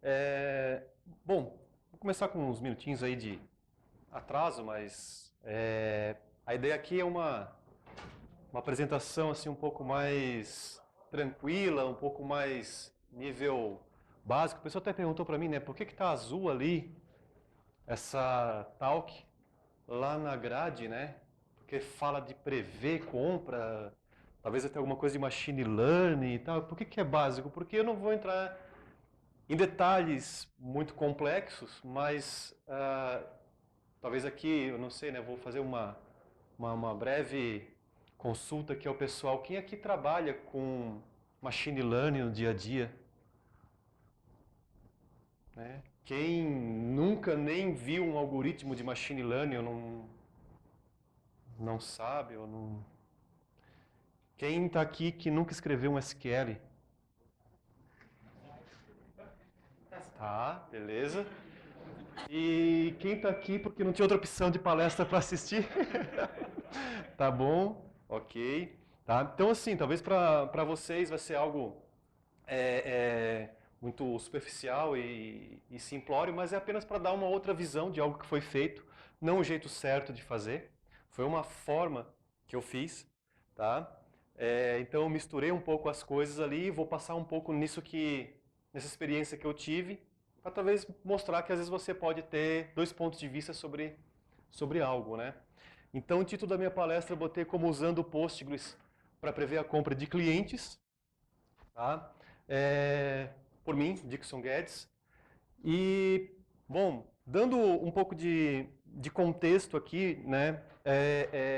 É, bom, vou começar com uns minutinhos aí de atraso, mas a ideia aqui é uma apresentação assim um pouco mais tranquila, um pouco mais nível básico. O pessoal até perguntou para mim, né, por que que tá azul ali essa talk lá na grade, né? Porque fala de prever compra, talvez até alguma coisa de machine learning e tal. Por que que é básico? Porque eu não vou entrar em detalhes muito complexos, mas talvez aqui, eu não sei, né, vou fazer uma breve consulta aqui ao pessoal. Quem aqui trabalha com machine learning no dia a dia? Né? Quem nunca nem viu um algoritmo de machine learning ou não sabe, ou não... Quem está aqui que nunca escreveu um SQL? Tá, beleza. E quem está aqui porque não tinha outra opção de palestra para assistir? Tá bom, ok. Tá? Então, assim, talvez para vocês vai ser algo muito superficial e simplório, mas é apenas para dar uma outra visão de algo que foi feito, não o jeito certo de fazer. Foi uma forma que eu fiz, tá? Então, eu misturei um pouco as coisas ali e vou passar um pouco nessa experiência que eu tive, para talvez mostrar que às vezes você pode ter dois pontos de vista sobre algo, né? Então, o título da minha palestra eu botei como usando o Postgres para prever a compra de clientes, tá? É, por mim, Dixon Guedes. E, bom, dando um pouco de contexto aqui, né?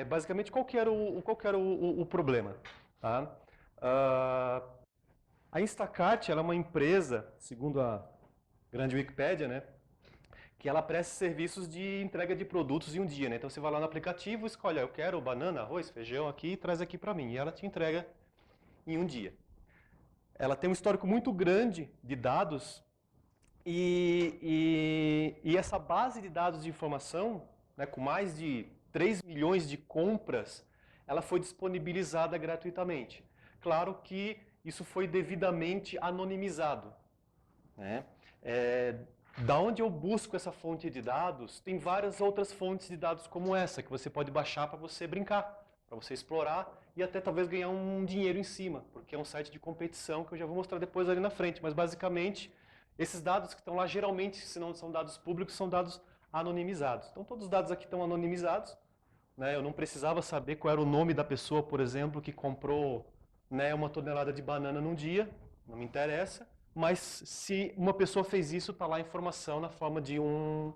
Basicamente, qual que era o problema? Tá? Ah, a Instacart ela é uma empresa, segundo a grande Wikipédia, né? Que ela presta serviços de entrega de produtos em um dia, né? Então você vai lá no aplicativo, escolhe, eu quero banana, arroz, feijão aqui, traz aqui para mim. E ela te entrega em um dia. Ela tem um histórico muito grande de dados e essa base de dados de informação, né, com mais de 3 milhões de compras, ela foi disponibilizada gratuitamente. Claro que isso foi devidamente anonimizado. Né? É, da onde eu busco essa fonte de dados, tem várias outras fontes de dados como essa, que você pode baixar para você brincar, para você explorar e até talvez ganhar um dinheiro em cima, porque é um site de competição que eu já vou mostrar depois ali na frente. Mas basicamente, esses dados que estão lá, geralmente, se não são dados públicos, são dados anonimizados. Então todos os dados aqui estão anonimizados. Né? Eu não precisava saber qual era o nome da pessoa, por exemplo, que comprou, né, uma tonelada de banana num dia, não me interessa. Mas se uma pessoa fez isso, está lá a informação na forma de um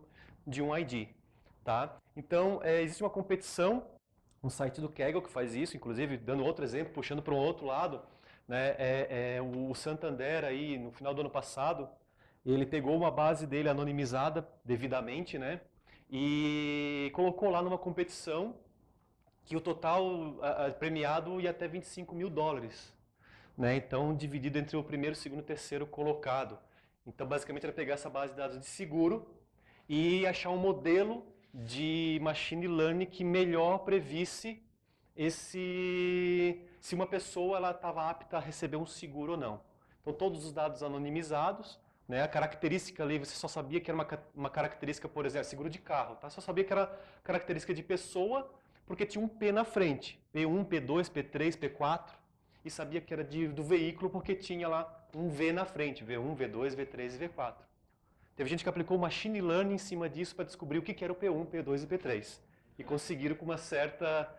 ID. Tá? Então, existe uma competição, um site do Kaggle que faz isso, inclusive, dando outro exemplo, puxando para um outro lado, né, o Santander, aí, no final do ano passado, ele pegou uma base dele anonimizada devidamente, né, e colocou lá numa competição que o total premiado ia até 25 mil dólares, né? Então, dividido entre o primeiro, segundo e terceiro colocado. Então, basicamente, era pegar essa base de dados de seguro e achar um modelo de machine learning que melhor previsse se uma pessoa ela estava apta a receber um seguro ou não. Então, todos os dados anonimizados, né? A característica ali, você só sabia que era uma característica, por exemplo, seguro de carro, tá? Só sabia que era característica de pessoa porque tinha um P na frente, P1, P2, P3, P4, e sabia que era do veículo porque tinha lá um V na frente, V1, V2, V3 e V4. Teve gente que aplicou machine learning em cima disso para descobrir o que era o P1, P2 e P3. E conseguiram com uma certa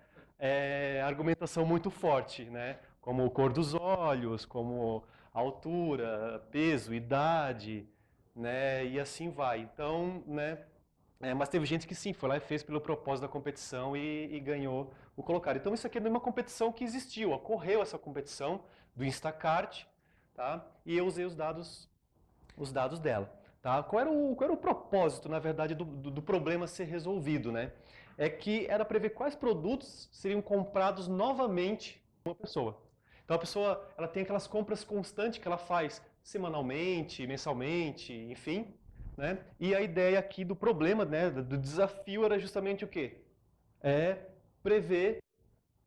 argumentação muito forte, né? Como cor dos olhos, como altura, peso, idade, né? E assim vai. Então, né? Mas teve gente que sim, foi lá e fez pelo propósito da competição e ganhou o colocado. Então isso aqui é uma competição que existiu, ocorreu essa competição do Instacart, tá? E eu usei os dados dela. Tá? Qual era o propósito, na verdade, do problema ser resolvido, né? É que era prever quais produtos seriam comprados novamente por uma pessoa. Então a pessoa ela tem aquelas compras constantes que ela faz semanalmente, mensalmente, enfim. Né? E a ideia aqui do problema, né, do desafio era justamente o quê? É prever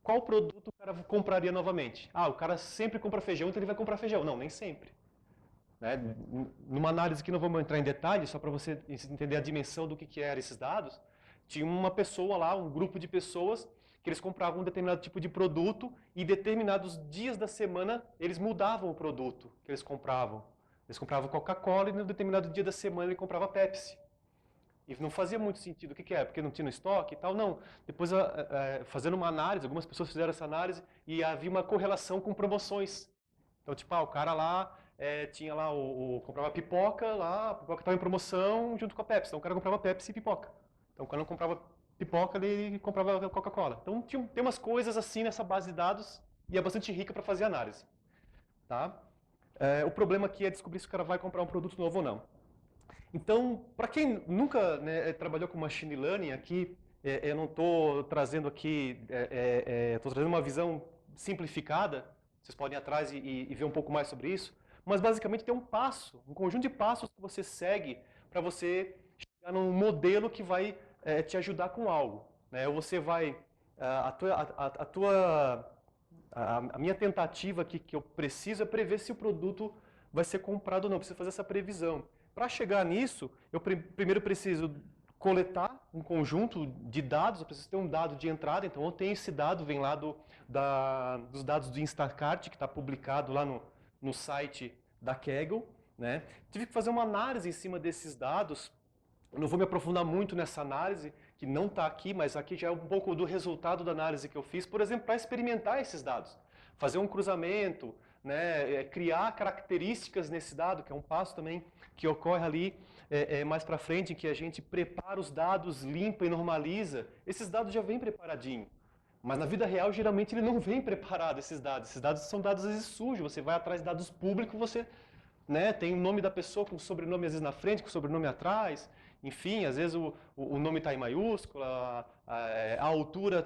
qual produto o cara compraria novamente. Ah, o cara sempre compra feijão, então ele vai comprar feijão. Não, nem sempre. né? Numa análise que não vamos entrar em detalhes, só para você entender a dimensão do que eram esses dados, tinha uma pessoa lá, um grupo de pessoas, que eles compravam um determinado tipo de produto e em determinados dias da semana eles mudavam o produto que eles compravam. Eles compravam Coca-Cola e no determinado dia da semana ele comprava Pepsi. E não fazia muito sentido. O que é? Porque não tinha no estoque e tal? Não. Depois, fazendo uma análise, algumas pessoas fizeram essa análise e havia uma correlação com promoções. Então, tipo, o cara lá tinha lá, comprava pipoca lá, a pipoca estava em promoção junto com a Pepsi. Então, o cara comprava Pepsi e pipoca. Então, quando não comprava pipoca, ele comprava Coca-Cola. Então, tem umas coisas assim nessa base de dados e é bastante rica para fazer análise. Tá? O problema aqui é descobrir se o cara vai comprar um produto novo ou não. Então, para quem nunca, né, trabalhou com machine learning, aqui eu não estou trazendo aqui, estou trazendo uma visão simplificada, vocês podem ir atrás e ver um pouco mais sobre isso, mas basicamente tem um passo, um conjunto de passos que você segue para você chegar num modelo que vai te ajudar com algo. Né? Ou você vai, a minha tentativa aqui que eu preciso é prever se o produto vai ser comprado ou não, eu preciso fazer essa previsão. Para chegar nisso, eu primeiro preciso coletar um conjunto de dados, eu preciso ter um dado de entrada, então eu tenho esse dado, vem lá dos dados do Instacart, que está publicado lá no site da Kaggle. Né? Tive que fazer uma análise em cima desses dados, eu não vou me aprofundar muito nessa análise, que não está aqui, mas aqui já é um pouco do resultado da análise que eu fiz, por exemplo, para experimentar esses dados, fazer um cruzamento, né, criar características nesse dado, que é um passo também que ocorre ali mais para frente, em que a gente prepara os dados, limpa e normaliza. Esses dados já vêm preparadinho, mas na vida real geralmente ele não vem preparado, esses dados. Esses dados são dados às vezes sujos, você vai atrás de dados públicos, você, né, tem o nome da pessoa com o sobrenome às vezes na frente, com o sobrenome atrás. Enfim, às vezes o nome está em maiúscula, a altura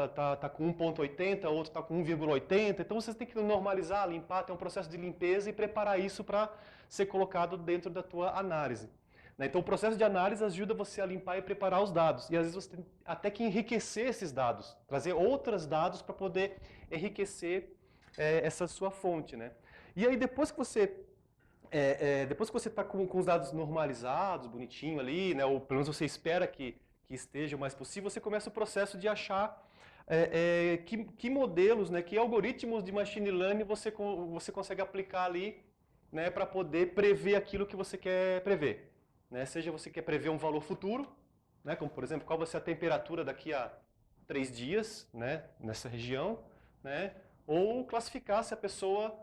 tá com 1,80, o outro está com 1,80. Então vocês têm que normalizar, limpar, ter um processo de limpeza e preparar isso para ser colocado dentro da tua análise. Né? Então o processo de análise ajuda você a limpar e preparar os dados. E às vezes você tem até que enriquecer esses dados, trazer outros dados para poder enriquecer essa sua fonte. Né? E aí depois que você está com os dados normalizados, bonitinho ali, né, ou pelo menos você espera que esteja o mais possível, você começa o processo de achar que modelos, né, que algoritmos de machine learning você consegue aplicar ali, né, para poder prever aquilo que você quer prever. Né? Seja você quer prever um valor futuro, né, como por exemplo, qual vai ser a temperatura daqui a 3 dias, né, nessa região, né, ou classificar se a pessoa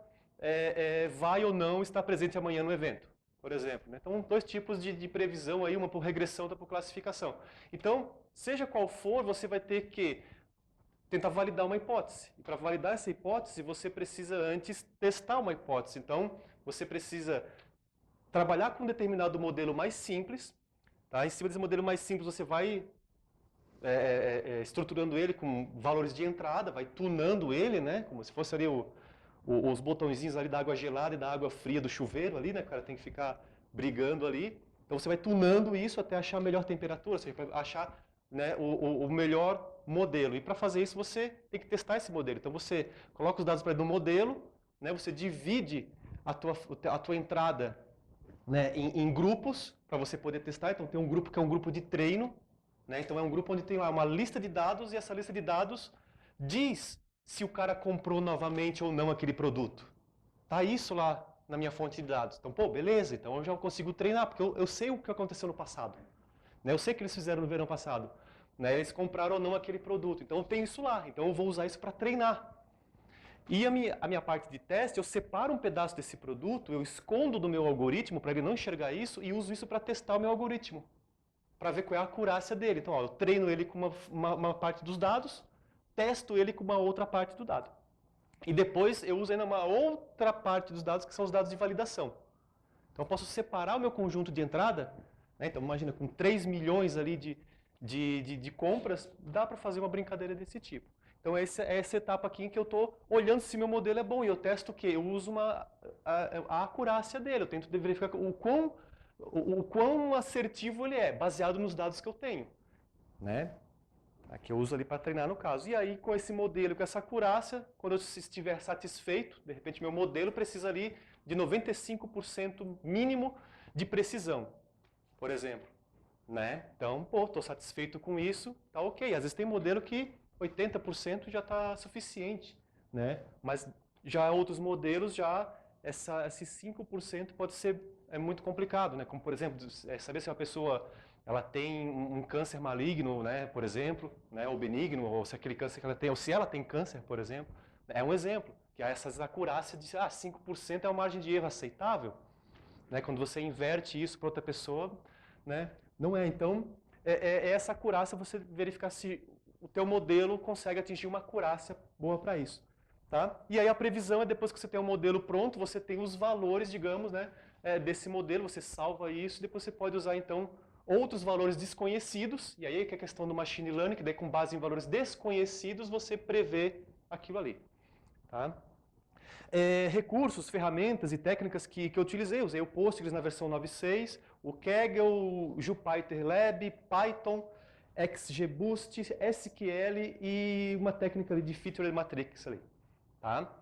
vai ou não estar presente amanhã no evento, por exemplo. Né? Então, dois tipos de previsão aí, uma por regressão, outra por classificação. Então, seja qual for, você vai ter que tentar validar uma hipótese. E para validar essa hipótese, você precisa antes testar uma hipótese. Então, você precisa trabalhar com um determinado modelo mais simples. Tá? Em cima desse modelo mais simples, você vai estruturando ele com valores de entrada, vai tunando ele, né? Como se fosse ali os botõezinhos ali da água gelada e da água fria do chuveiro ali, né? O cara tem que ficar brigando ali. Então você vai tunando isso até achar a melhor temperatura, você vai achar, né, o melhor modelo. E para fazer isso você tem que testar esse modelo. Então você coloca os dados para dentro do modelo, né? Você divide a tua entrada, né, em grupos para você poder testar. Então tem um grupo que é um grupo de treino, né? Então é um grupo onde tem uma lista de dados e essa lista de dados diz se o cara comprou novamente ou não aquele produto. Tá isso lá na minha fonte de dados. Então, pô, beleza, então eu já consigo treinar, porque eu sei o que aconteceu no passado. Né? Eu sei o que eles fizeram no verão passado. Né? Eles compraram ou não aquele produto. Então eu tenho isso lá, então eu vou usar isso para treinar. E a minha parte de teste, eu separo um pedaço desse produto, eu escondo do meu algoritmo para ele não enxergar isso e uso isso para testar o meu algoritmo, para ver qual é a acurácia dele. Então, ó, eu treino ele com uma parte dos dados, testo ele com uma outra parte do dado. E depois eu uso ainda uma outra parte dos dados, que são os dados de validação. Então eu posso separar o meu conjunto de entrada, né? Então imagina, com 3 milhões ali de compras, dá para fazer uma brincadeira desse tipo. Então essa etapa aqui em que eu estou olhando se meu modelo é bom, e eu testo o quê? Eu uso a acurácia dele, eu tento verificar o quão assertivo ele é, baseado nos dados que eu tenho. Né? Que eu uso ali para treinar no caso. E aí, com esse modelo, com essa acurácia, quando eu estiver satisfeito, de repente meu modelo precisa ali de 95% mínimo de precisão, por exemplo. Né? Então, pô, estou satisfeito com isso, tá ok. Às vezes tem modelo que 80% já está suficiente, né? Mas já outros modelos, esse 5% pode ser muito complicado, né? Como, por exemplo, saber se uma pessoa ela tem um câncer maligno, né, por exemplo, né, ou benigno, ou se aquele câncer que ela tem, ou se ela tem câncer, por exemplo. É um exemplo, que há essa acurácia de 5% é uma margem de erro aceitável. Né? Quando você inverte isso para outra pessoa, né? Não é. Então, é essa acurácia, você verificar se o teu modelo consegue atingir uma acurácia boa para isso. Tá? E aí a previsão é depois que você tem um modelo pronto, você tem os valores, digamos, né, desse modelo, você salva isso, depois você pode usar, então, outros valores desconhecidos, e aí que é a questão do machine learning, que daí com base em valores desconhecidos você prevê aquilo ali. Tá? Recursos, ferramentas e técnicas que eu utilizei. Usei o Postgres na versão 9.6, o Kaggle, o JupyterLab, Python, XGBoost, SQL e uma técnica ali de Feature Matrix ali. Tá?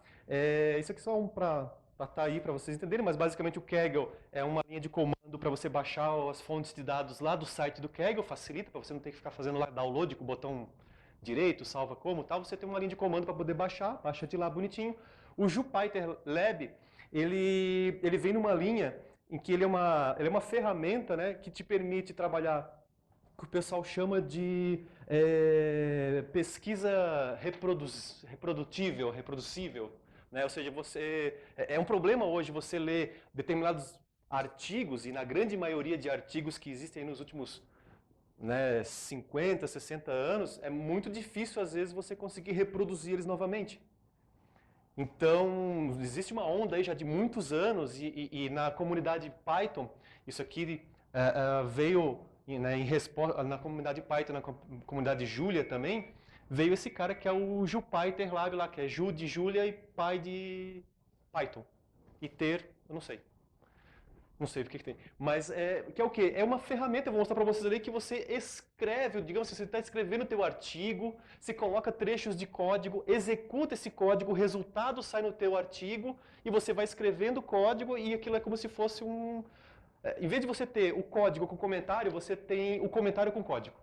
Isso aqui só para estar aí para vocês entenderem, mas basicamente o Kaggle é uma linha de comando para você baixar as fontes de dados lá do site do Kaggle, facilita para você não ter que ficar fazendo lá download com o botão direito, salva como, tal. Você tem uma linha de comando para poder baixar, baixa de lá bonitinho. O JupyterLab, ele vem numa linha em que ele é uma ferramenta, né, que te permite trabalhar que o pessoal chama de pesquisa reproducível, né? Ou seja, é um problema hoje você ler determinados artigos, e na grande maioria de artigos que existem nos últimos 50, 60 anos, é muito difícil às vezes você conseguir reproduzir eles novamente. Então, existe uma onda aí já de muitos anos, e na comunidade Python, isso aqui veio em resposta, na comunidade Python, na comunidade Julia também, veio esse cara que é o JupyterLab lá, que é Ju de Julia e Py de Python. E ter, eu não sei. Não sei o que tem. Mas que é o quê? É uma ferramenta, eu vou mostrar para vocês ali, que você escreve, digamos, você está escrevendo o teu artigo, você coloca trechos de código, executa esse código, o resultado sai no teu artigo, e você vai escrevendo o código, e aquilo é como se fosse um... em vez de você ter o código com comentário, você tem o comentário com código.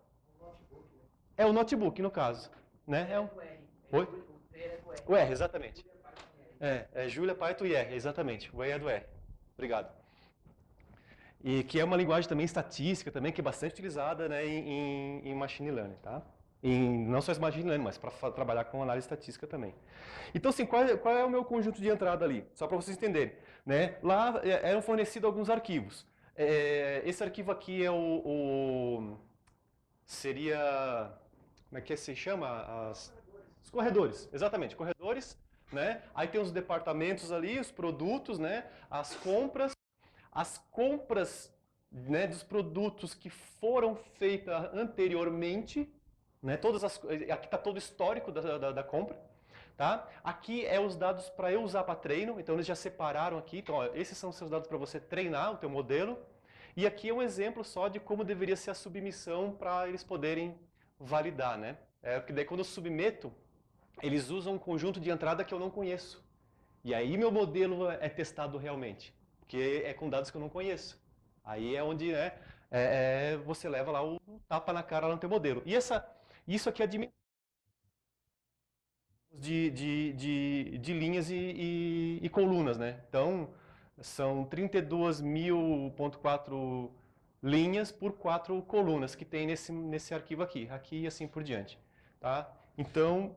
É o notebook, no caso. Né? Oi? O R, exatamente. Julia, Python e R, exatamente. O E é do R. Obrigado. E que é uma linguagem também estatística, também, que é bastante utilizada, né, em machine learning, tá? Não só em machine learning, mas para trabalhar com análise estatística também. Então, assim, qual é o meu conjunto de entrada ali? Só para vocês entenderem. Né? Lá eram fornecidos alguns arquivos. Esse arquivo aqui é seria... Como é que se chama? Os corredores, exatamente, corredores. Né? Aí tem os departamentos ali, os produtos, né? As compras, né, dos produtos que foram feitas anteriormente, né, aqui está todo o histórico da compra. Tá? Aqui é os dados para eu usar para treino, então eles já separaram aqui, então ó, esses são os seus dados para você treinar o teu modelo, e aqui é um exemplo só de como deveria ser a submissão para eles poderem validar. Né? Porque daí quando eu submeto, eles usam um conjunto de entrada que eu não conheço, e aí meu modelo é testado realmente, porque é com dados que eu não conheço. Aí é onde você leva lá o tapa na cara lá no teu modelo. E isso aqui é de linhas e colunas, né? Então, são 32.000.4 linhas por 4 colunas que tem nesse arquivo aqui e assim por diante. Tá? Então,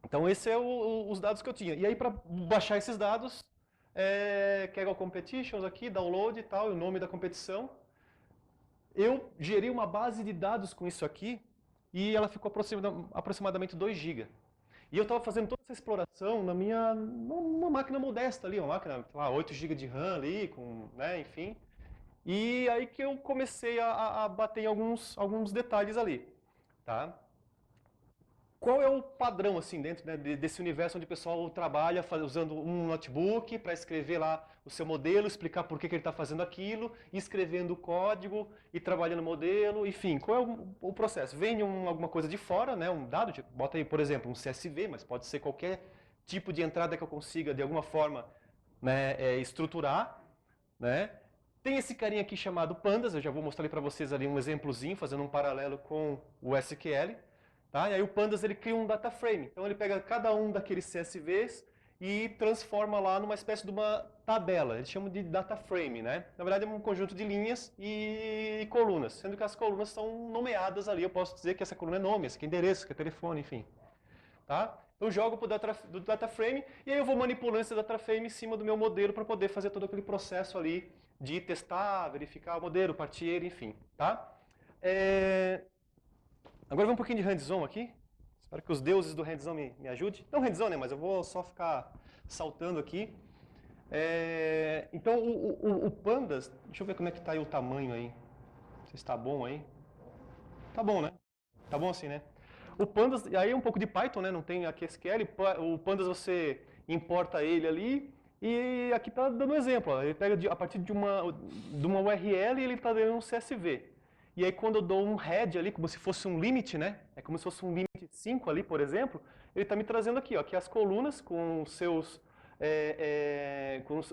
então esse é os dados que eu tinha. E aí, para baixar esses dados, Kaggle Competitions aqui, download e tal, o nome da competição. Eu gerei uma base de dados com isso aqui e ela ficou aproximadamente 2 GB. E eu estava fazendo toda essa exploração numa máquina modesta ali, uma máquina, sei lá, 8 GB de RAM ali, né, enfim. E aí que eu comecei a bater em alguns detalhes ali, tá? Qual é o padrão, assim, dentro, né, desse universo onde o pessoal trabalha usando um notebook para escrever lá o seu modelo, explicar por que ele está fazendo aquilo, escrevendo o código e trabalhando o modelo, enfim, qual é o processo? Vem alguma coisa de fora, né, um dado, bota aí, por exemplo, um CSV, mas pode ser qualquer tipo de entrada que eu consiga, de alguma forma, né, estruturar, né? Tem esse carinha aqui chamado Pandas, eu já vou mostrar ali para vocês ali um exemplozinho, fazendo um paralelo com o SQL. Tá? E aí o Pandas ele cria um data frame. Então ele pega cada um daqueles CSVs e transforma lá numa espécie de uma tabela. Eles chamam de data frame, né? Na verdade é um conjunto de linhas e colunas, sendo que as colunas são nomeadas ali. Eu posso dizer que essa coluna é nome, essa aqui é endereço, essa aqui é telefone, enfim. Tá? Então eu jogo para o data frame e aí eu vou manipulando esse data frame em cima do meu modelo para poder fazer todo aquele processo ali de testar, verificar o modelo, partir ele, enfim. Tá? Agora vamos um pouquinho de hands-on aqui. Espero que os deuses do hands-on me ajudem. Não hands-on, né? Mas eu vou só ficar saltando aqui. Então o Pandas, deixa eu ver como é que está aí o tamanho aí. Se está bom aí. Tá bom, né? Tá bom assim, né? O Pandas, aí é um pouco de Python, né? Não tem aqui SQL. O Pandas você importa ele ali. E aqui está dando um exemplo. Ó. Ele pega a partir de uma URL e ele está dando um CSV. E aí quando eu dou um head ali, como se fosse um limit, né? É como se fosse um limit 5 ali, por exemplo. Ele está me trazendo aqui, ó, aqui as colunas com seus,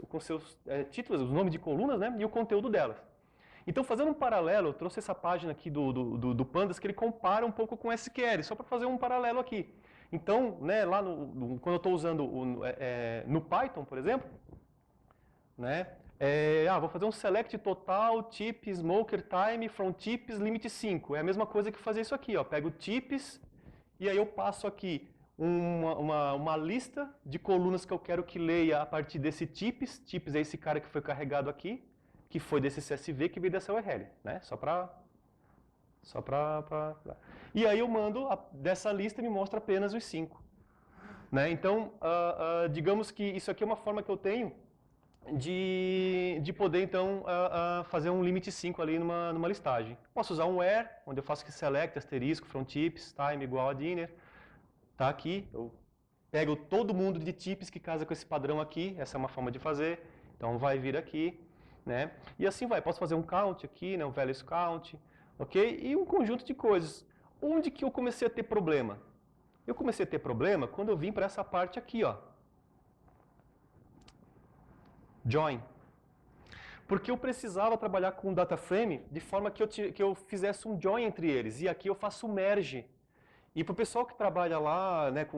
com seus títulos, os nomes de colunas, né? E o conteúdo delas. Então, fazendo um paralelo, eu trouxe essa página aqui do Pandas que ele compara um pouco com SQL, só para fazer um paralelo aqui. Então, né, lá quando eu estou usando no Python, por exemplo, né, vou fazer um select total, tip, smoker time, from tips, limit 5. É a mesma coisa que fazer isso aqui. Ó. Pego tips e aí eu passo aqui uma lista de colunas que eu quero que leia a partir desse tips. Tips é esse cara que foi carregado aqui, que foi desse CSV que veio dessa URL, né? Só para... E aí eu mando, dessa lista me mostra apenas os 5. Né? Então, digamos que isso aqui é uma forma que eu tenho de poder, então, fazer um limite 5 ali numa listagem. Posso usar um where, onde eu faço que select, asterisco, from tips, time igual a dinner. Tá aqui, eu pego todo mundo de tips que casa com esse padrão aqui, essa é uma forma de fazer. Então, vai vir aqui. Né? E assim vai, posso fazer um count aqui, né, um values count, ok? E um conjunto de coisas. Onde que eu comecei a ter problema? Eu comecei a ter problema quando eu vim para essa parte aqui, ó. Join. Porque eu precisava trabalhar com um data frame de forma que eu fizesse um join entre eles. E aqui eu faço um merge. E para o pessoal que trabalha lá, né,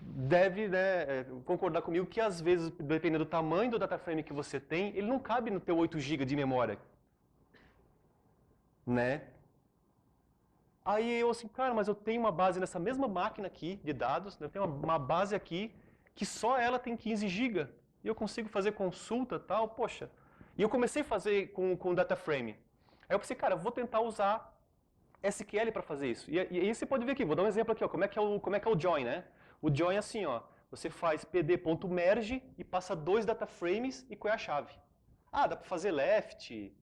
deve, né, concordar comigo que às vezes, dependendo do tamanho do data frame que você tem, ele não cabe no teu 8 GB de memória. Né? Aí eu assim, cara, mas eu tenho uma base nessa mesma máquina aqui de dados, eu tenho uma base aqui que só ela tem 15 GB. E eu consigo fazer consulta e tal, poxa. E eu comecei a fazer com o data frame. Aí eu pensei, cara, eu vou tentar usar SQL para fazer isso. E aí você pode ver aqui, vou dar um exemplo aqui, ó, como é que é o join, né? O join é assim, ó, você faz pd.merge e passa 2 data frames e qual é a chave. Ah, dá para fazer left,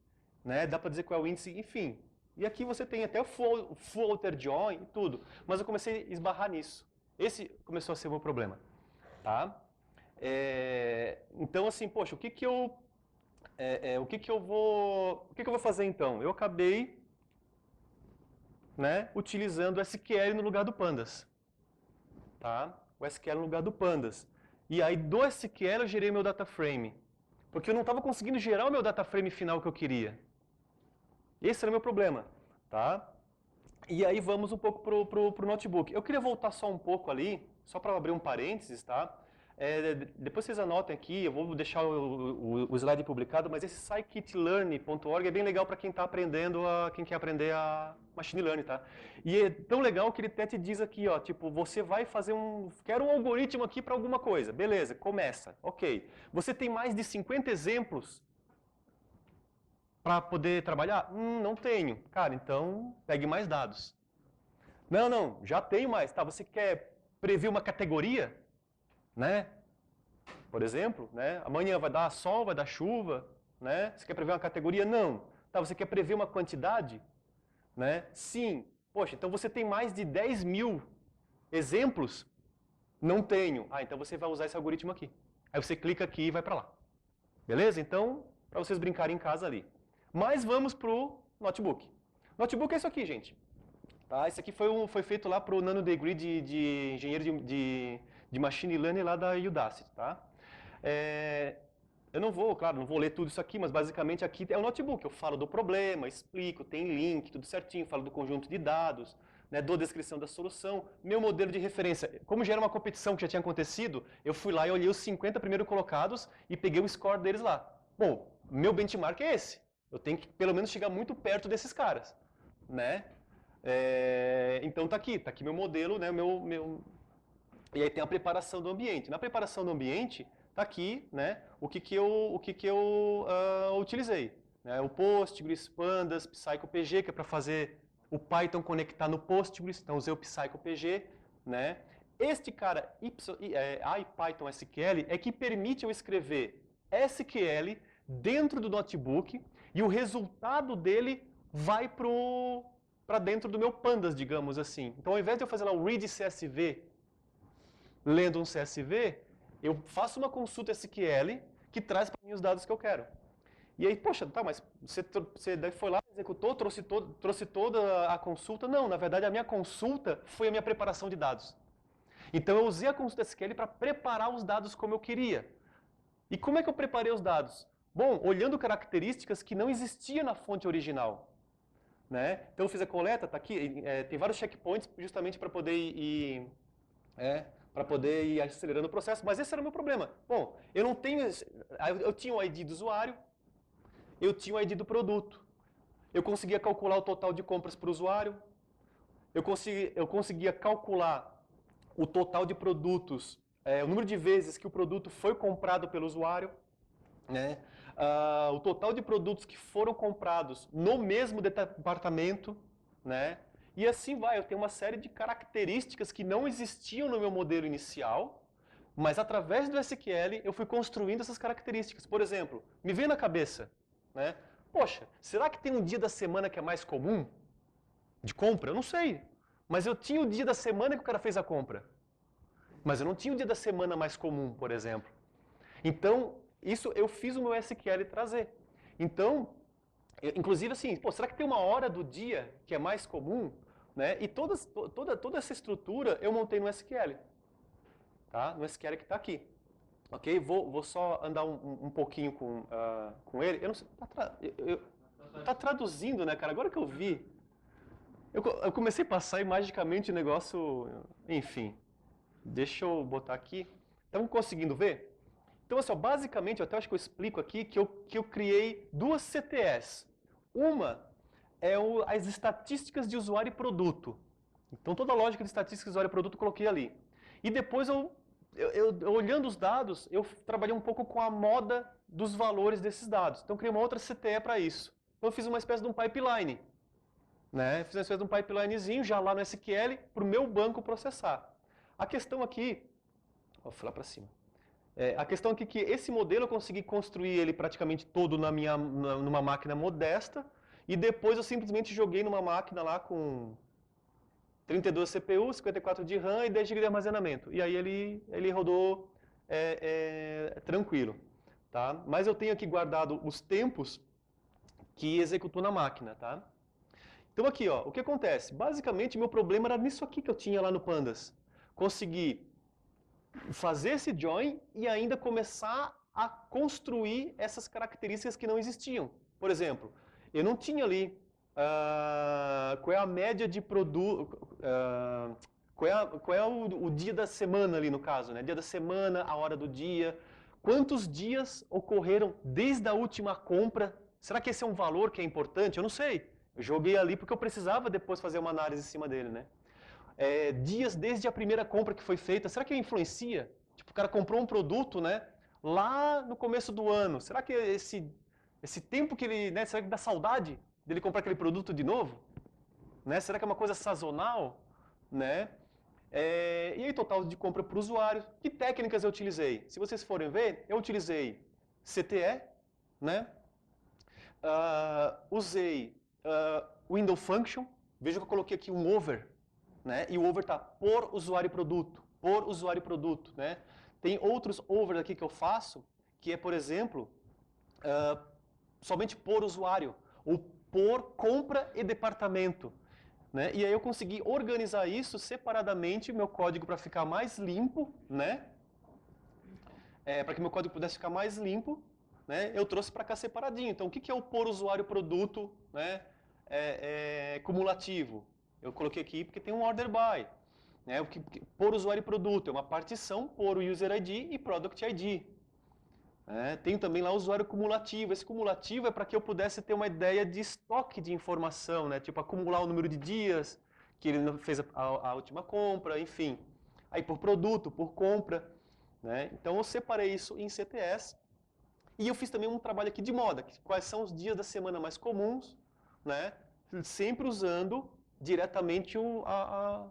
né? Dá para dizer qual é o índice, enfim. E aqui você tem até o full outer join e tudo. Mas eu comecei a esbarrar nisso. Esse começou a ser o meu problema, tá? Então assim, poxa, o que eu vou fazer então? Eu acabei, né, utilizando o SQL no lugar do Pandas. Tá? O SQL no lugar do Pandas. E aí do SQL eu gerei meu data frame. Porque eu não estava conseguindo gerar o meu data frame final que eu queria. Esse era o meu problema. Tá? E aí vamos um pouco pro notebook. Eu queria voltar só um pouco ali, só para abrir um parênteses, tá? Depois vocês anotem aqui, eu vou deixar o slide publicado, mas esse scikit-learn.org é bem legal para quem está aprendendo, quem quer aprender a machine learning, tá? E é tão legal que ele até te diz aqui, ó, tipo, você vai fazer quero um algoritmo aqui para alguma coisa, beleza, começa, ok. Você tem mais de 50 exemplos para poder trabalhar? Não tenho. Cara, então pegue mais dados. Não, já tenho mais, tá? Você quer prever uma categoria? Né? Por exemplo, né? Amanhã vai dar sol, vai dar chuva, né? Você quer prever uma categoria? Não. Tá, você quer prever uma quantidade? Né? Sim. Poxa, então você tem mais de 10 mil exemplos? Não tenho. Ah, então você vai usar esse algoritmo aqui. Aí você clica aqui e vai para lá. Beleza? Então, para vocês brincarem em casa ali. Mas vamos pro notebook. Notebook é isso aqui, gente. Tá? Esse aqui foi feito lá pro Nano Degree de engenheiro de machine learning lá da Udacity, tá? Eu não vou, claro, não vou ler tudo isso aqui, mas basicamente aqui é o notebook. Eu falo do problema, explico, tem link, tudo certinho, falo do conjunto de dados, né, dou descrição da solução, meu modelo de referência. Como já era uma competição que já tinha acontecido, eu fui lá e olhei os 50 primeiros colocados e peguei o score deles lá. Bom, meu benchmark é esse. Eu tenho que pelo menos chegar muito perto desses caras, né? Então tá aqui meu modelo, né? E aí tem a preparação do ambiente. Na preparação do ambiente, tá aqui, né? O que eu utilizei, né? O Postgres, Pandas, PsychoPG, que é para fazer o Python conectar no Postgres, então usei o PsychoPG, né? Este cara, IPython SQL, é que permite eu escrever SQL dentro do notebook e o resultado dele vai para dentro do meu Pandas, digamos assim. Então, ao invés de eu fazer lá o read CSV, lendo um CSV, eu faço uma consulta SQL que traz para mim os dados que eu quero. E aí, poxa, tá, mas você foi lá, executou, trouxe toda a consulta? Não, na verdade a minha consulta foi a minha preparação de dados. Então eu usei a consulta SQL para preparar os dados como eu queria. E como é que eu preparei os dados? Bom, olhando características que não existiam na fonte original. Né? Então eu fiz a coleta, tá aqui, tem vários checkpoints justamente para poder ir acelerando o processo, mas esse era o meu problema. Bom, eu tinha o ID do usuário, eu tinha o ID do produto, eu conseguia calcular o total de compras para o usuário, eu conseguia calcular o total de produtos, o número de vezes que o produto foi comprado pelo usuário, né? O total de produtos que foram comprados no mesmo departamento, né? E assim vai, eu tenho uma série de características que não existiam no meu modelo inicial, mas através do SQL eu fui construindo essas características. Por exemplo, me veio na cabeça, né? Poxa, será que tem um dia da semana que é mais comum de compra? Eu não sei. Mas eu tinha o dia da semana que o cara fez a compra. Mas eu não tinha o dia da semana mais comum, por exemplo. Então, isso eu fiz o meu SQL trazer. Então, inclusive assim, pô, será que tem uma hora do dia que é mais comum? Né? E toda essa estrutura eu montei no SQL. Tá? No SQL que está aqui. Ok? Vou só andar um pouquinho com ele. Eu não sei, tá traduzindo, né, cara? Agora que eu vi. Eu comecei a passar e magicamente o negócio. Enfim. Deixa eu botar aqui. Estão conseguindo ver? Então, assim, ó, basicamente, eu até acho que eu explico aqui que eu criei duas CTS. Uma é as estatísticas de usuário e produto. Então, toda a lógica de estatísticas de usuário e produto eu coloquei ali. E depois, olhando os dados, eu trabalhei um pouco com a moda dos valores desses dados. Então, eu criei uma outra CTE para isso. Então, eu fiz uma espécie de um pipeline. Né? Fiz uma espécie de um pipelinezinho já lá no SQL para o meu banco processar. A questão aqui... Vou falar para cima. A questão aqui é que esse modelo eu consegui construir ele praticamente todo numa máquina modesta e depois eu simplesmente joguei numa máquina lá com 32 CPU, 54 de RAM e 10 GB de armazenamento. E aí ele rodou tranquilo. Tá? Mas eu tenho aqui guardado os tempos que executou na máquina. Tá? Então aqui, ó, o que acontece? Basicamente, meu problema era nisso aqui que eu tinha lá no Pandas. Conseguir fazer esse join e ainda começar a construir essas características que não existiam. Por exemplo, eu não tinha ali qual é a média de produto, qual é o dia da semana ali no caso, né? Dia da semana, a hora do dia, quantos dias ocorreram desde a última compra? Será que esse é um valor que é importante? Eu não sei. Eu joguei ali porque eu precisava depois fazer uma análise em cima dele, né? Dias desde a primeira compra que foi feita, será que influencia? Tipo, o cara comprou um produto, né, lá no começo do ano, será que esse tempo que ele, né, será que dá saudade dele comprar aquele produto de novo? Né? Será que é uma coisa sazonal? Né? E aí, total de compra para o usuário. Que técnicas eu utilizei? Se vocês forem ver, eu utilizei CTE, né? Usei window function, veja que eu coloquei aqui um over, né? E o over está por usuário e produto, né? Tem outros overs aqui que eu faço, que é, por exemplo, somente por usuário, ou por compra e departamento. Né? E aí eu consegui organizar isso separadamente, meu código para ficar mais limpo, né? Para que meu código pudesse ficar mais limpo, né, eu trouxe para cá separadinho. Então, o que é o por usuário produto, né, cumulativo? Eu coloquei aqui porque tem um order by. Né, por usuário e produto é uma partição por user ID e product ID. Tem também lá o usuário cumulativo. Esse cumulativo é para que eu pudesse ter uma ideia de estoque de informação, né? Tipo, acumular o número de dias que ele fez a última compra, enfim. Aí por produto, por compra. Né? Então eu separei isso em CTS. E eu fiz também um trabalho aqui de moda, quais são os dias da semana mais comuns, né? Sempre usando diretamente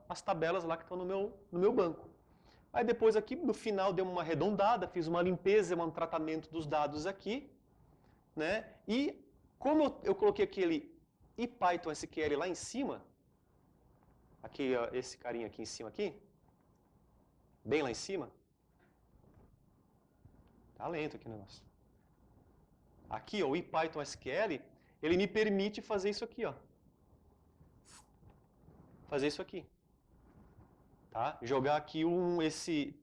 as tabelas lá que estão no meu banco. Aí depois aqui, no final, dei uma arredondada, fiz uma limpeza, um tratamento dos dados aqui, né? E como eu coloquei aquele IPython SQL lá em cima, aqui, ó, esse carinha aqui em cima aqui, bem lá em cima, tá lento aqui o negócio. Aqui, ó, o IPython SQL, ele me permite fazer isso aqui, ó. Fazer isso aqui. Tá? Jogar aqui esse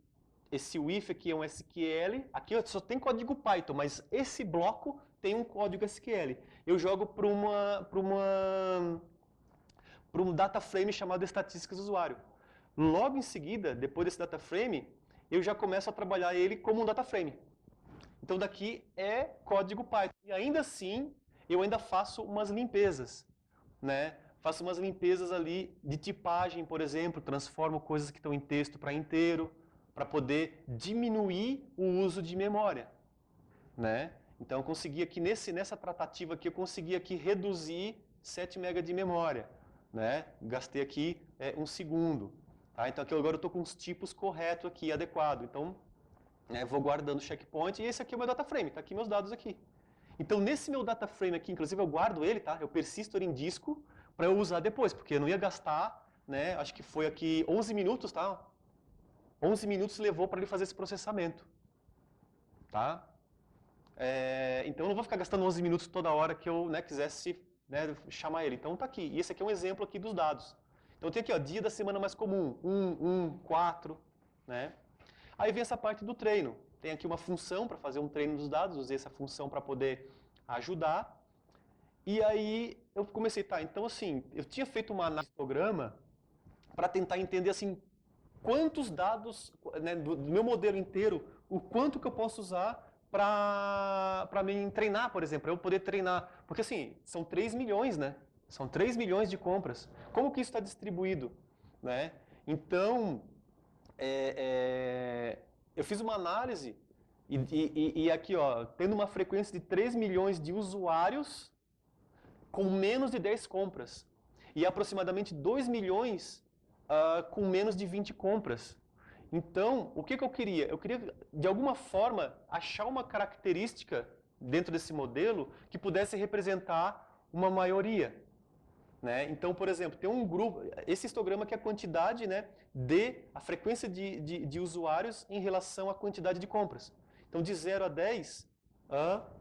if aqui é um SQL, aqui só tem código Python, mas esse bloco tem um código SQL. Eu jogo para um data frame chamado estatísticas do usuário. Logo em seguida, depois desse data frame, eu já começo a trabalhar ele como um data frame. Então daqui é código Python. E ainda assim, eu ainda faço umas limpezas, né? Faço umas limpezas ali de tipagem, por exemplo, transformo coisas que estão em texto para inteiro, para poder diminuir o uso de memória, né? Então eu consegui aqui nessa tratativa aqui eu consegui aqui reduzir 7 MB de memória, né? Gastei aqui 1 segundo, tá? Então aqui agora eu estou com os tipos corretos aqui, adequado. Então, né, vou guardando o checkpoint e esse aqui é o meu data frame, tá aqui meus dados aqui. Então nesse meu data frame aqui, inclusive eu guardo ele, tá? Eu persisto ele em disco para eu usar depois, porque eu não ia gastar, né? Acho que foi aqui 11 minutos, tá? 11 minutos levou para ele fazer esse processamento, tá? Então eu não vou ficar gastando 11 minutos toda hora que eu, né, quisesse, né, chamar ele. Então tá aqui. E esse aqui é um exemplo aqui dos dados. Então tem aqui, ó, dia da semana mais comum, 4, né? Aí vem essa parte do treino. Tem aqui uma função para fazer um treino dos dados, usei essa função para poder ajudar. E aí eu comecei, tá, então assim, eu tinha feito uma análise do programa para tentar entender assim, quantos dados, né, do meu modelo inteiro, o quanto que eu posso usar para me treinar, por exemplo, para eu poder treinar. Porque assim, são 3 milhões, né? São 3 milhões de compras. Como que isso está distribuído? Né? Então, eu fiz uma análise e aqui, ó, tendo uma frequência de 3 milhões de usuários com menos de 10 compras. E aproximadamente 2 milhões com menos de 20 compras. Então, o que eu queria? Eu queria, de alguma forma, achar uma característica dentro desse modelo que pudesse representar uma maioria. Né? Então, por exemplo, tem um grupo, esse histograma que é a quantidade, né, a frequência de usuários em relação à quantidade de compras. Então, de 0 a 10,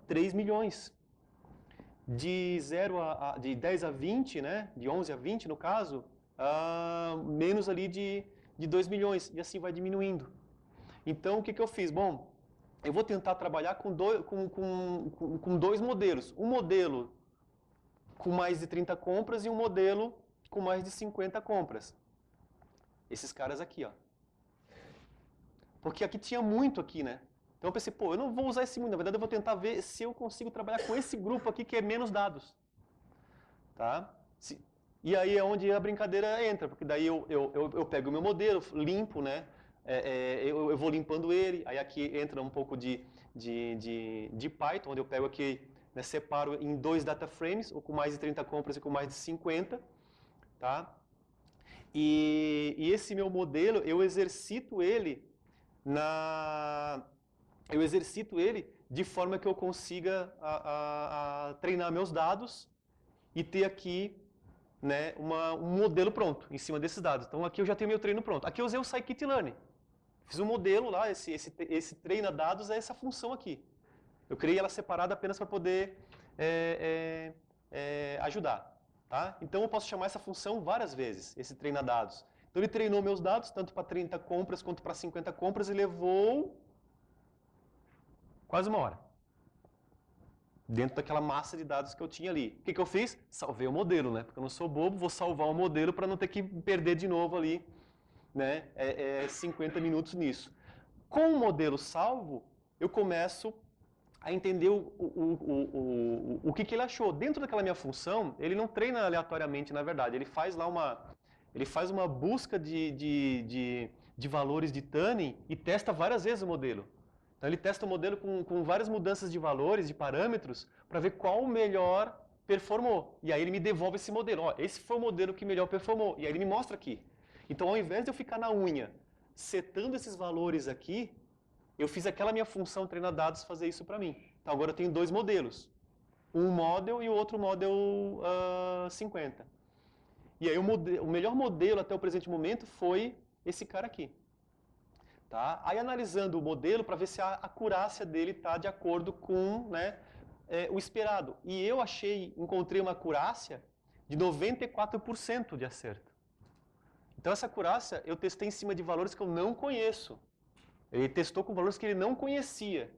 3 milhões. De 10 a 20, né, de 11 a 20 no caso, menos ali de 2 milhões, e assim vai diminuindo. Então, o que eu fiz? Bom, eu vou tentar trabalhar com dois modelos. Um modelo com mais de 30 compras e um modelo com mais de 50 compras. Esses caras aqui, ó. Porque aqui tinha muito aqui, né? Então eu pensei, pô, eu não vou usar esse muito, na verdade eu vou tentar ver se eu consigo trabalhar com esse grupo aqui que é menos dados. Tá? E aí é onde a brincadeira entra, porque daí eu pego o meu modelo, limpo, né? Eu vou limpando ele, aí aqui entra um pouco de Python, onde eu pego aqui, né, separo em 2 data frames, ou com mais de 30 compras e com mais de 50, tá? E esse meu modelo, eu exercito ele de forma que eu consiga treinar meus dados e ter aqui, né, um modelo pronto em cima desses dados. Então aqui eu já tenho meu treino pronto. Aqui eu usei o scikit-learn. Fiz um modelo lá, esse treina dados é essa função aqui. Eu criei ela separada apenas para poder ajudar. Tá? Então eu posso chamar essa função várias vezes, esse treina dados. Então ele treinou meus dados, tanto para 30 compras quanto para 50 compras, e levou quase 1 hora. dentro daquela massa de dados que eu tinha ali. O que, que eu fiz? Salvei o modelo, né? Porque eu não sou bobo, vou salvar o modelo para não ter que perder de novo ali, né? 50 minutos nisso. Com o modelo salvo, eu começo a entender o que ele achou. Dentro daquela minha função, ele não treina aleatoriamente, na verdade. Ele faz uma busca de valores de tuning e testa várias vezes o modelo. Então ele testa o modelo com várias mudanças de valores, de parâmetros, para ver qual o melhor performou. E aí ele me devolve esse modelo. Ó, esse foi o modelo que melhor performou. E aí ele me mostra aqui. Então ao invés de eu ficar na unha setando esses valores aqui, eu fiz aquela minha função treinar dados fazer isso para mim. Então agora eu tenho dois modelos. Um model e o outro model 50. E aí o melhor modelo até o presente momento foi esse cara aqui. Tá? Aí analisando o modelo para ver se a acurácia dele está de acordo com, né, o esperado. E eu encontrei uma acurácia de 94% de acerto. Então essa acurácia eu testei em cima de valores que eu não conheço. Ele testou com valores que ele não conhecia,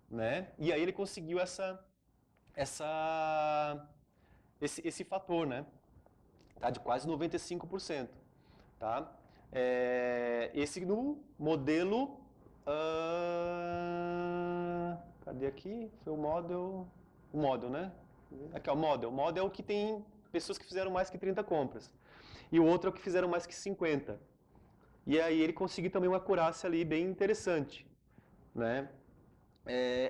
né? E aí ele conseguiu esse fator, né? Tá? De quase 95%. Tá? Esse no modelo... cadê aqui? Foi o model... O model, né? Aqui, ó, o model. O model é o que tem pessoas que fizeram mais que 30 compras. E o outro é o que fizeram mais que 50. E aí ele conseguiu também uma acurácia ali bem interessante, né?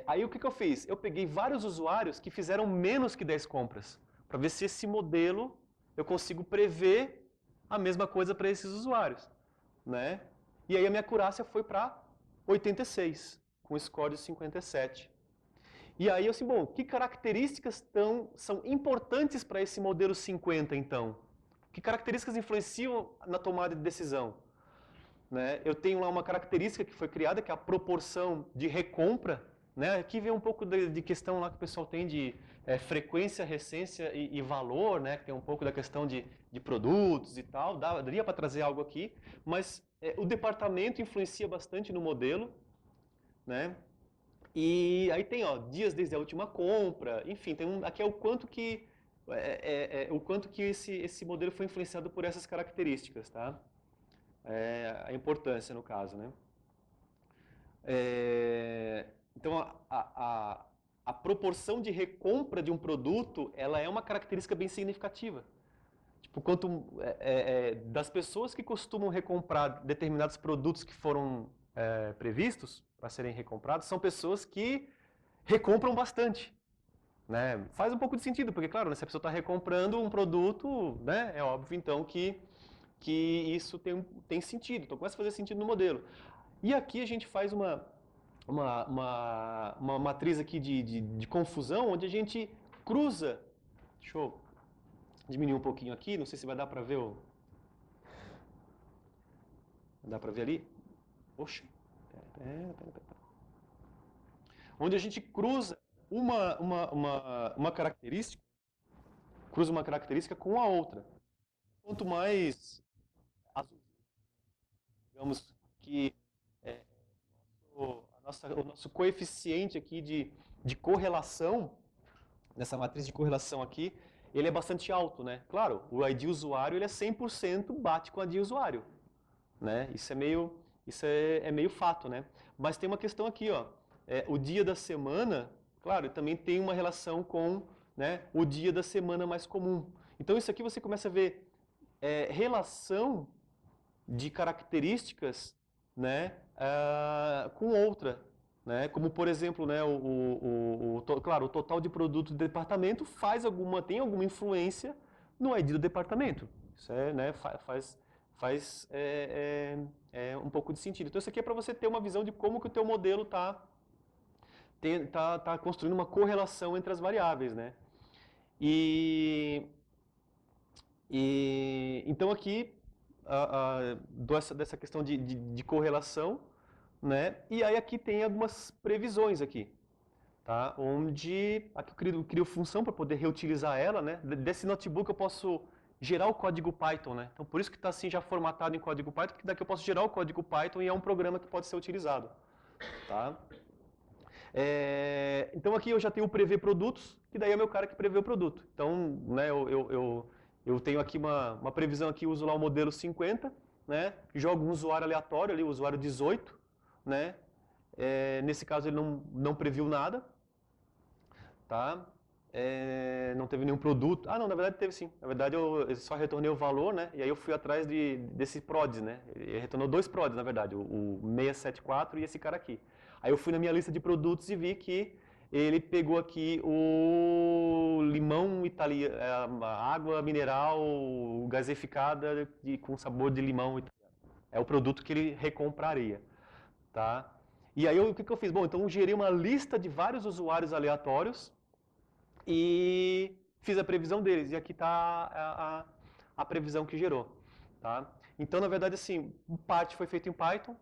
Aí o que eu fiz? Eu peguei vários usuários que fizeram menos que 10 compras, para ver se esse modelo eu consigo prever a mesma coisa para esses usuários, né? E aí a minha acurácia foi para 86, com score de 57. E aí eu assim, bom, que características são importantes para esse modelo 50 então? Que características influenciam na tomada de decisão? Né? Eu tenho lá uma característica que foi criada, que é a proporção de recompra. Né? Aqui vem um pouco de questão lá que o pessoal tem de frequência, recência e valor, né? Que tem um pouco da questão de produtos e tal. Daria para trazer algo aqui, mas o departamento influencia bastante no modelo. Né? E aí tem dias desde a última compra, enfim, aqui é o quanto que, esse modelo foi influenciado por essas características. Tá? A importância no caso, né? Então a proporção de recompra de um produto, ela é uma característica bem significativa. Tipo, das pessoas que costumam recomprar determinados produtos que foram previstos para serem recomprados, são pessoas que recompram bastante. Né? Faz um pouco de sentido, porque claro, né, se a pessoa está recomprando um produto, né, é óbvio então que isso tem sentido, então começa a fazer sentido no modelo. E aqui a gente faz uma matriz aqui de confusão, onde a gente cruza, deixa eu diminuir um pouquinho aqui, não sei se vai dar para ver dá para ver ali? Oxe, onde a gente cruza uma característica, com a outra. Quanto mais azul, digamos que o nosso coeficiente aqui de correlação, nessa matriz de correlação aqui, ele é bastante alto, né? Claro, o ID usuário ele é 100% bate com o ID usuário, né? Isso é meio fato, né? Mas tem uma questão aqui, ó, o dia da semana, claro, também tem uma relação com, né, o dia da semana mais comum. Então isso aqui você começa a ver relação de características, né, com outra, né, como por exemplo, né, claro, o total de produtos do departamento tem alguma influência no ID do departamento. Isso né, faz um pouco de sentido. Então isso aqui é para você ter uma visão de como que o teu modelo está construindo uma correlação entre as variáveis, né? Então aqui dessa questão de correlação, né? E aí aqui tem algumas previsões aqui, tá? Onde aqui eu crio função para poder reutilizar ela, né? Desse notebook eu posso gerar o código Python, né? Então por isso que está assim já formatado em código Python, porque daqui eu posso gerar o código Python e é um programa que pode ser utilizado, tá? Então aqui eu já tenho o prever produtos, que daí é o meu cara que prevê o produto. Então, né, eu tenho aqui uma previsão aqui, uso lá o modelo 50, né, jogo um usuário aleatório ali, o usuário 18, né, nesse caso ele não previu nada, tá? Não teve nenhum produto. Ah, não, na verdade teve sim. Na verdade eu só retornei o valor, né? E aí eu fui atrás desse PRODs, né? Ele retornou 2 PRODs, na verdade, o 674 e esse cara aqui. Aí eu fui na minha lista de produtos e vi que ele pegou aqui o limão italiano, a água mineral gaseificada com sabor de limão italiano. É o produto que ele recompraria, tá? E aí o que eu fiz? Bom, então eu gerei uma lista de vários usuários aleatórios e fiz a previsão deles. E aqui está a previsão que gerou. Tá? Então, na verdade, assim, parte foi feita em Python,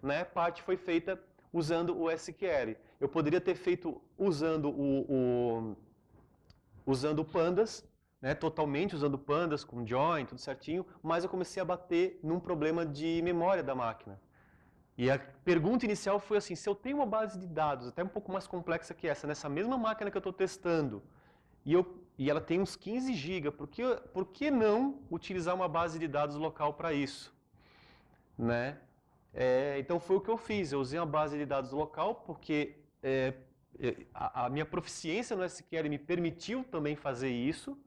né? Parte foi feita usando o SQL. Eu poderia ter feito usando usando Pandas, né? Totalmente usando Pandas, com join, tudo certinho, mas eu comecei a bater num problema de memória da máquina. E a pergunta inicial foi assim, se eu tenho uma base de dados até um pouco mais complexa que essa, nessa mesma máquina que eu estou testando, e ela tem uns 15 GB, por que não utilizar uma base de dados local para isso? Né? Então foi o que eu fiz, eu usei uma base de dados local, porque a minha proficiência no SQL me permitiu também fazer isso,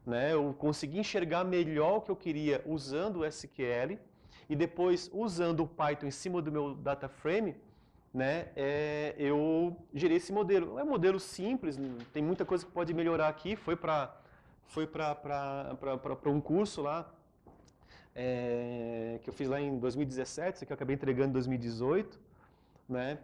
né? Eu consegui enxergar melhor o que eu queria usando o SQL, e depois, usando o Python em cima do meu data frame, né, eu gerei esse modelo. É um modelo simples, tem muita coisa que pode melhorar aqui. Foi para um curso lá que eu fiz lá em 2017, que eu acabei entregando em 2018, né?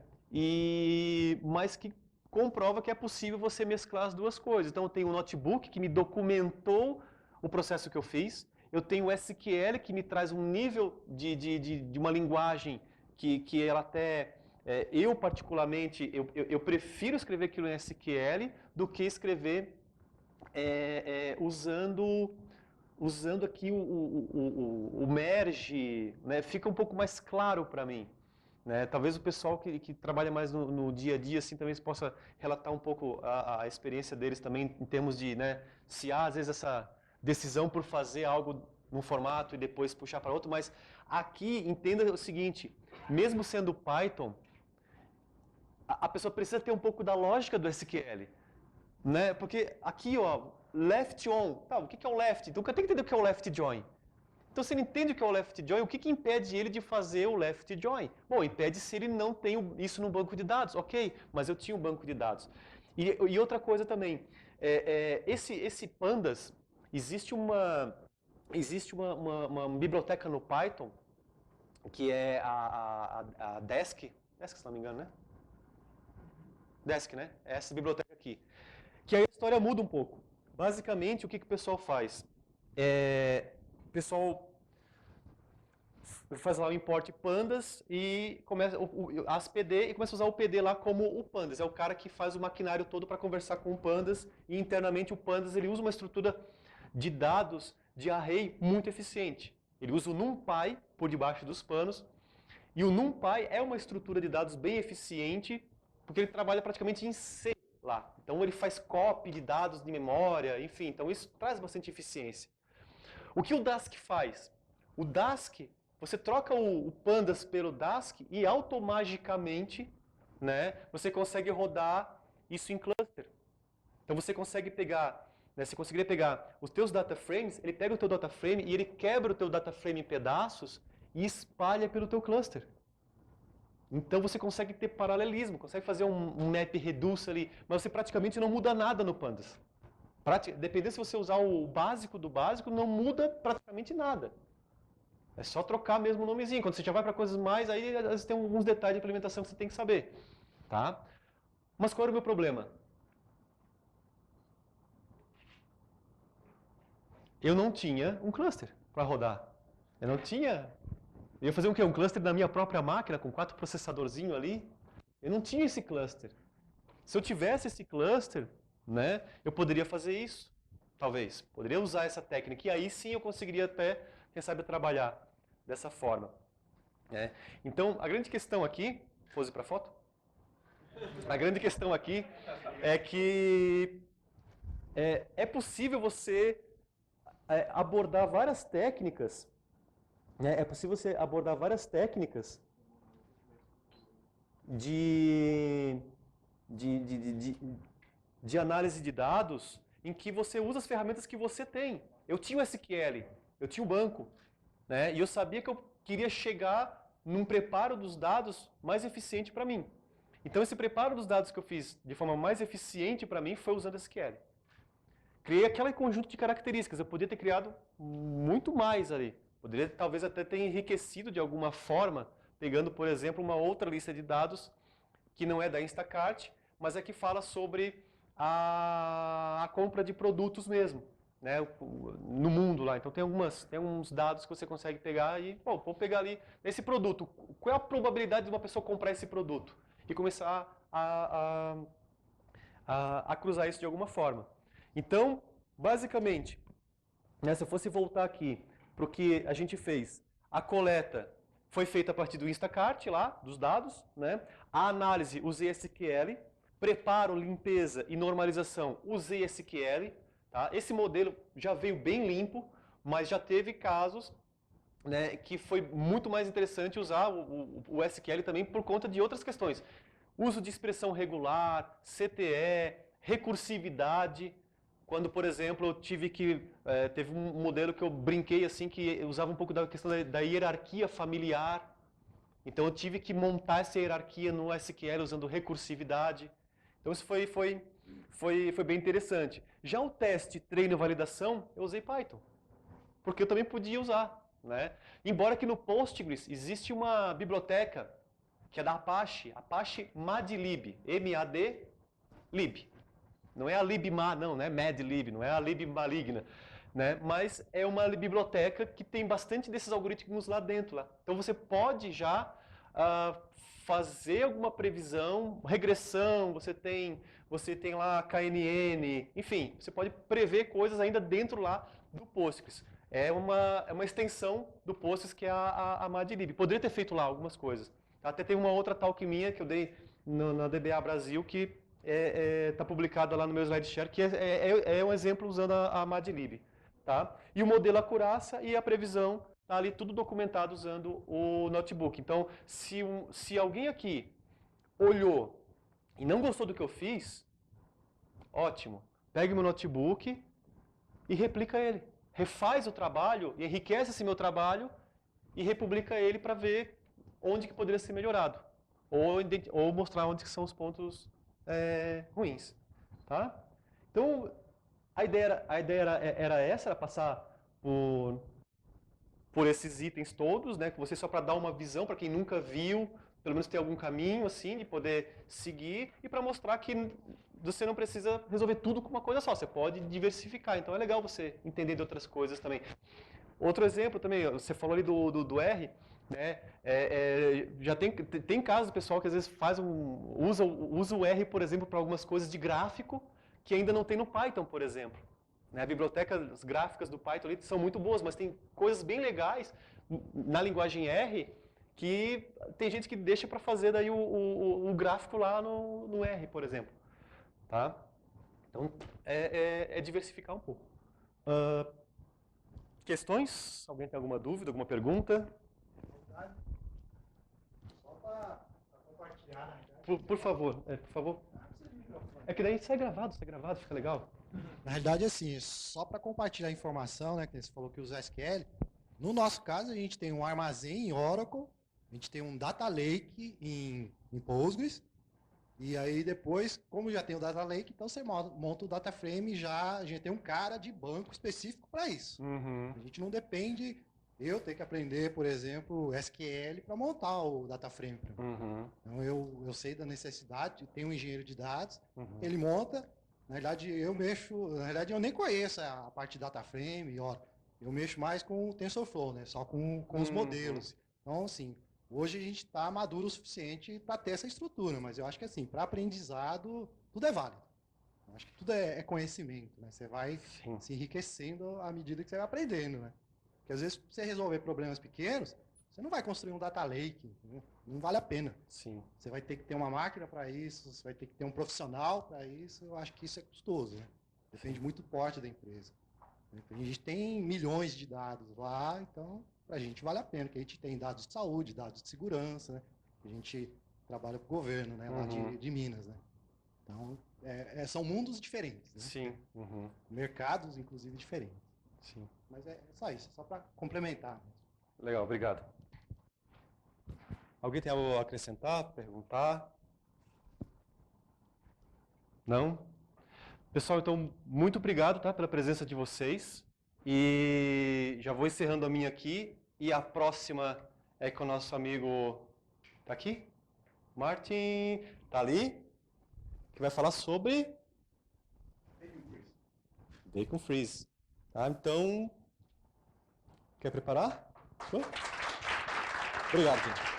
Mas que comprova que é possível você mesclar as duas coisas. Então eu tenho um notebook que me documentou o processo que eu fiz, eu tenho o SQL que me traz um nível de uma linguagem que ela até eu particularmente eu prefiro escrever aquilo em SQL do que escrever usando aqui o merge, né? Fica um pouco mais claro para mim. Né? Talvez o pessoal que trabalha mais no dia a dia assim, também possa relatar um pouco a experiência deles também em termos de, né, se há às vezes essa decisão por fazer algo num formato e depois puxar para outro, mas aqui entenda o seguinte, mesmo sendo Python, a pessoa precisa ter um pouco da lógica do SQL, né? Porque aqui, ó, left on, tá, o que é o left? Então eu tenho que entender o que é o left join. Então, se ele entende o que é o left join, o que impede ele de fazer o left join? Bom, impede se ele não tem isso no banco de dados. Ok, mas eu tinha um banco de dados. E outra coisa também, esse Pandas, existe uma biblioteca no Python, que é a Desk, Desk se não me engano, né? Desk, né? É essa biblioteca aqui. Que aí a história muda um pouco. Basicamente, o que o pessoal faz? O pessoal faz lá o import pandas e começa as PD e começa a usar o PD lá como o pandas. É o cara que faz o maquinário todo para conversar com o pandas e internamente o pandas ele usa uma estrutura de dados de array muito eficiente. Ele usa o NumPy por debaixo dos panos e o NumPy é uma estrutura de dados bem eficiente porque ele trabalha praticamente em C lá. Então ele faz copy de dados de memória, enfim, então isso traz bastante eficiência. O que o Dask faz? O Dask, você troca o Pandas pelo Dask e automaticamente, né, você consegue rodar isso em cluster. Então você consegue pegar, né, você conseguiria pegar os teus data frames, ele pega o teu data frame e ele quebra o teu data frame em pedaços e espalha pelo teu cluster. Então você consegue ter paralelismo, consegue fazer um map reduce ali, mas você praticamente não muda nada no Pandas. Dependendo se você usar o básico do básico, não muda praticamente nada. É só trocar mesmo o nomezinho. Quando você já vai para coisas mais, aí às vezes tem alguns detalhes de implementação que você tem que saber. Tá? Mas qual era o meu problema? Eu não tinha um cluster para rodar. Eu não tinha. Eu ia fazer o quê? Um cluster na minha própria máquina, com 4 processadorzinhos ali? Eu não tinha esse cluster. Se eu tivesse esse cluster, né, eu poderia fazer isso. Talvez. Poderia usar essa técnica. E aí sim eu conseguiria até, quem sabe, trabalhar dessa forma. Então, a grande questão aqui, pose para a foto. A grande questão aqui é que é possível você abordar várias técnicas, né? É possível você abordar várias técnicas de, de, de, de, de de análise de dados em que você usa as ferramentas que você tem. Eu tinha o SQL, eu tinha o banco, né? E eu sabia que eu queria chegar num preparo dos dados mais eficiente para mim. Então esse preparo dos dados que eu fiz de forma mais eficiente para mim foi usando SQL. Criei aquele conjunto de características, eu poderia ter criado muito mais ali. Poderia talvez até ter enriquecido de alguma forma, pegando, por exemplo, uma outra lista de dados que não é da Instacart, mas é que fala sobre a compra de produtos mesmo, né, no mundo lá. Então tem uns dados que você consegue pegar e, bom, vou pegar ali esse produto. Qual é a probabilidade de uma pessoa comprar esse produto? E começar a cruzar isso de alguma forma. Então, basicamente, né, se eu fosse voltar aqui para o que a gente fez, a coleta foi feita a partir do Instacart lá, dos dados, né? A análise usei SQL, preparo, limpeza e normalização usei SQL, tá? Esse modelo já veio bem limpo, mas já teve casos, né, que foi muito mais interessante usar o SQL também por conta de outras questões. Uso de expressão regular, CTE, recursividade. Quando, por exemplo, eu tive que... teve um modelo que eu brinquei assim, que usava um pouco da questão da hierarquia familiar. Então eu tive que montar essa hierarquia no SQL usando recursividade. Então isso foi bem interessante. Já o teste, treino e validação, eu usei Python. Porque eu também podia usar, né? Embora que no Postgres existe uma biblioteca que é da Apache, Apache Madlib, M-A-D-lib. Não é a libma, não é Madlib, não é a lib maligna, né? Mas é uma biblioteca que tem bastante desses algoritmos lá dentro. Lá. Então você pode já fazer alguma previsão, regressão, você tem lá KNN, enfim, você pode prever coisas ainda dentro lá do Postgres. É uma extensão do Postgres que é a Madlib. Poderia ter feito lá algumas coisas. Até tem uma outra talk minha que eu dei na DBA Brasil que está publicada lá no meu SlideShare, que é um exemplo usando a Madlib. Tá? E o modelo Acurácia e a previsão está ali tudo documentado usando o notebook. Então, se alguém aqui olhou e não gostou do que eu fiz, ótimo. Pegue meu notebook e replica ele. Refaz o trabalho, enriquece esse meu trabalho e republica ele para ver onde que poderia ser melhorado. Ou mostrar onde que são os pontos ruins. Tá? Então, a ideia era essa, era passar por esses itens todos, né, que você só para dar uma visão para quem nunca viu, pelo menos ter algum caminho assim de poder seguir e para mostrar que você não precisa resolver tudo com uma coisa só, você pode diversificar. Então é legal você entender de outras coisas também. Outro exemplo também, você falou ali do R, né? Já tem casos do pessoal que às vezes usa o R, por exemplo, para algumas coisas de gráfico que ainda não tem no Python, por exemplo. Né? As bibliotecas gráficas do Python ali são muito boas, mas tem coisas bem legais na linguagem R que tem gente que deixa para fazer daí o gráfico lá no R, por exemplo. Tá? Então, diversificar um pouco. Questões? Alguém tem alguma dúvida, alguma pergunta? Só para compartilhar, né? Por favor, por favor. É que daí sai gravado, fica legal. Na realidade, assim, só para compartilhar a informação, né, que você falou que usa SQL, no nosso caso, a gente tem um armazém em Oracle, a gente tem um data lake em Postgres, e aí depois, como já tem o data lake, então você monta o data frame e já a gente tem um cara de banco específico para isso. Uhum. A gente não depende, eu tenho que aprender, por exemplo, SQL para montar o data frame. Uhum. Então eu sei da necessidade, tem um engenheiro de dados, ele monta. Na verdade, eu nem conheço a parte de data frame, ó, eu mexo mais com o TensorFlow, né? Só com os modelos. Então, assim, hoje a gente está maduro o suficiente para ter essa estrutura, mas eu acho que, assim, para aprendizado, tudo é válido. Eu acho que tudo é conhecimento, né? Você vai se enriquecendo à medida que você vai aprendendo, né? Porque às vezes, pra você resolver problemas pequenos, Você não vai construir um data lake, entendeu? Não vale a pena. Sim. Você vai ter que ter uma máquina para isso, você vai ter que ter um profissional para isso. Eu acho que isso é custoso, né? Depende muito do porte da empresa. A gente tem milhões de dados lá, então para a gente vale a pena, porque a gente tem dados de saúde, dados de segurança, né? A gente trabalha com o governo, né? Lá de Minas, né? Então, são mundos diferentes, né? Sim. Mercados, inclusive, diferentes. Sim. Mas é só isso, só para complementar. Legal, obrigado. Alguém tem algo a acrescentar, perguntar? Não? Pessoal, então, muito obrigado, tá, pela presença de vocês. E já vou encerrando a minha aqui. E a próxima é com o nosso amigo... Tá aqui? Martin, tá ali? Que vai falar sobre... Bacon Freeze. Tá, então... Quer preparar? Obrigado, gente.